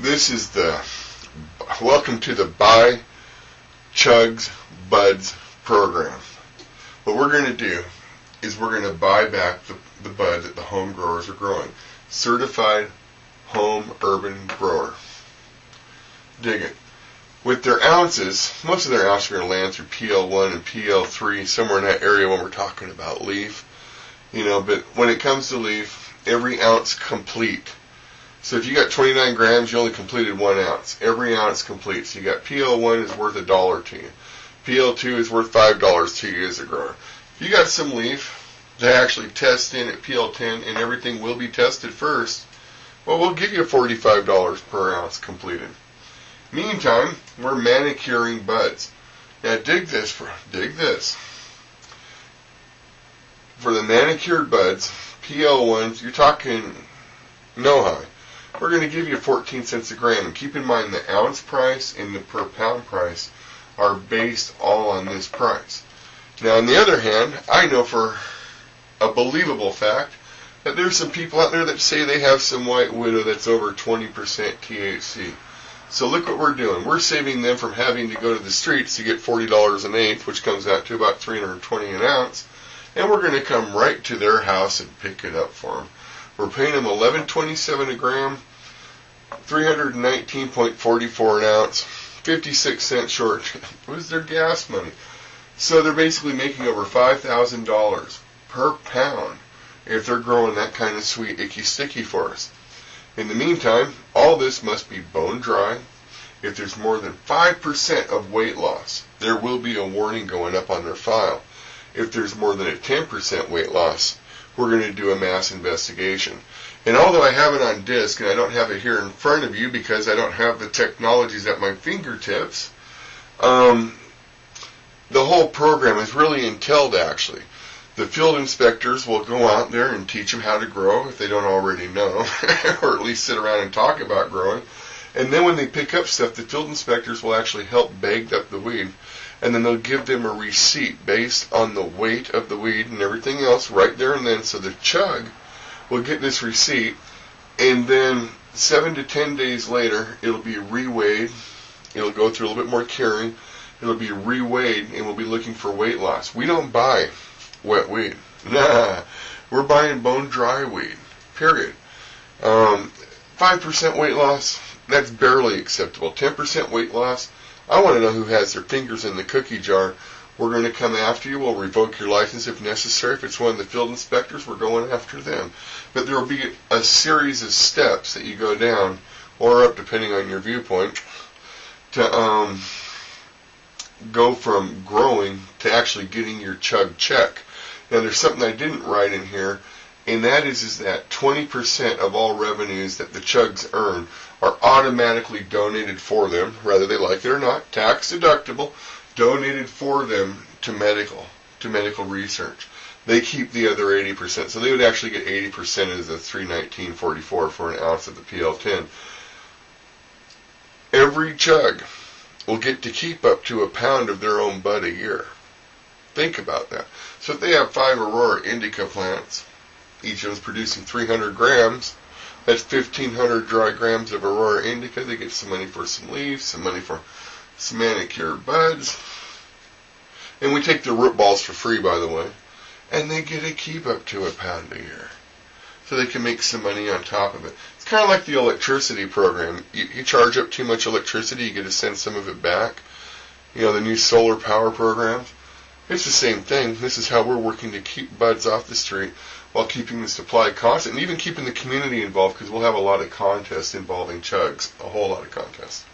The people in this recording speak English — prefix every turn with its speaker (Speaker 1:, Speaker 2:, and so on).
Speaker 1: This is the welcome to the Buy CHUGS Buds program. What we're going to do is we're going to buy back the bud that the home growers are growing. Certified home urban grower. Dig it. With their ounces, most of their ounces are going to land through PL1 and PL3, somewhere in that area when we're talking about leaf. But when it comes to leaf, every ounce complete. So if you got 29 grams, you only completed 1 ounce. Every ounce complete. So you got PL1 is worth $1 to you. PL2 is worth $5 to you as a grower. If you got some leaf, they actually test in at PL10 and everything will be tested first, well, we'll give you $45 per ounce completed. Meantime, we're manicuring buds. Now dig this. For the manicured buds, PL1s, you're talking no high. We're going to give you 14 cents a gram. And keep in mind the ounce price and the per pound price are based all on this price. Now, on the other hand, I know for a believable fact that there's some people out there that say they have some white widow that's over 20% THC. So look what we're doing. We're saving them from having to go to the streets to get $40 an eighth, which comes out to about $320 an ounce. And we're going to come right to their house and pick it up for them. We're paying them $11.27 a gram, $319.44 an ounce, 56 cents short. What is their gas money? So they're basically making over $5,000 per pound if they're growing that kind of sweet, icky, sticky for us. In the meantime, all this must be bone dry. If there's more than 5% of weight loss, there will be a warning going up on their file. If there's more than a 10% weight loss, we're going to do a mass investigation. And although I have it on disc, and I don't have it here in front of you because I don't have the technologies at my fingertips, the whole program is really entailed actually. The field inspectors will go out there and teach them how to grow if they don't already know, or at least sit around and talk about growing. And then when they pick up stuff, the field inspectors will actually help bag up the weed. And then they'll give them a receipt based on the weight of the weed and everything else right there and then. So the chug will get this receipt, and then 7 to 10 days later, it'll be reweighed. It'll go through a little bit more curing. It'll be reweighed, and we'll be looking for weight loss. We don't buy wet weed. Nah, we're buying bone dry weed, period. 5% weight loss, that's barely acceptable. 10% weight loss, I want to know who has their fingers in the cookie jar. We're going to come after you. We'll revoke your license if necessary. If it's one of the field inspectors, we're going after them. But there will be a series of steps that you go down, or up depending on your viewpoint, to go from growing to actually getting your chug check. Now, there's something I didn't write in here, and that is that 20% of all revenues that the chugs earn are automatically donated for them, whether they like it or not, tax deductible, donated for them to medical research. They keep the other 80%, so they would actually get 80% of the $319.44 for an ounce of the PL10. Every chug will get to keep up to a pound of their own bud a year. Think about that. So if they have 5 Aurora indica plants, each of them's producing 300 grams, that's 1,500 dry grams of Aurora indica. They get some money for some leaves, some money for some manicured buds. And we take the root balls for free, by the way. And they get to keep up to a pound a year. So they can make some money on top of it. It's kind of like the electricity program. You charge up too much electricity, you get to send some of it back. The new solar power programs. It's the same thing. This is how we're working to keep buds off the street while keeping the supply constant and even keeping the community involved, because we'll have a lot of contests involving chugs, a whole lot of contests.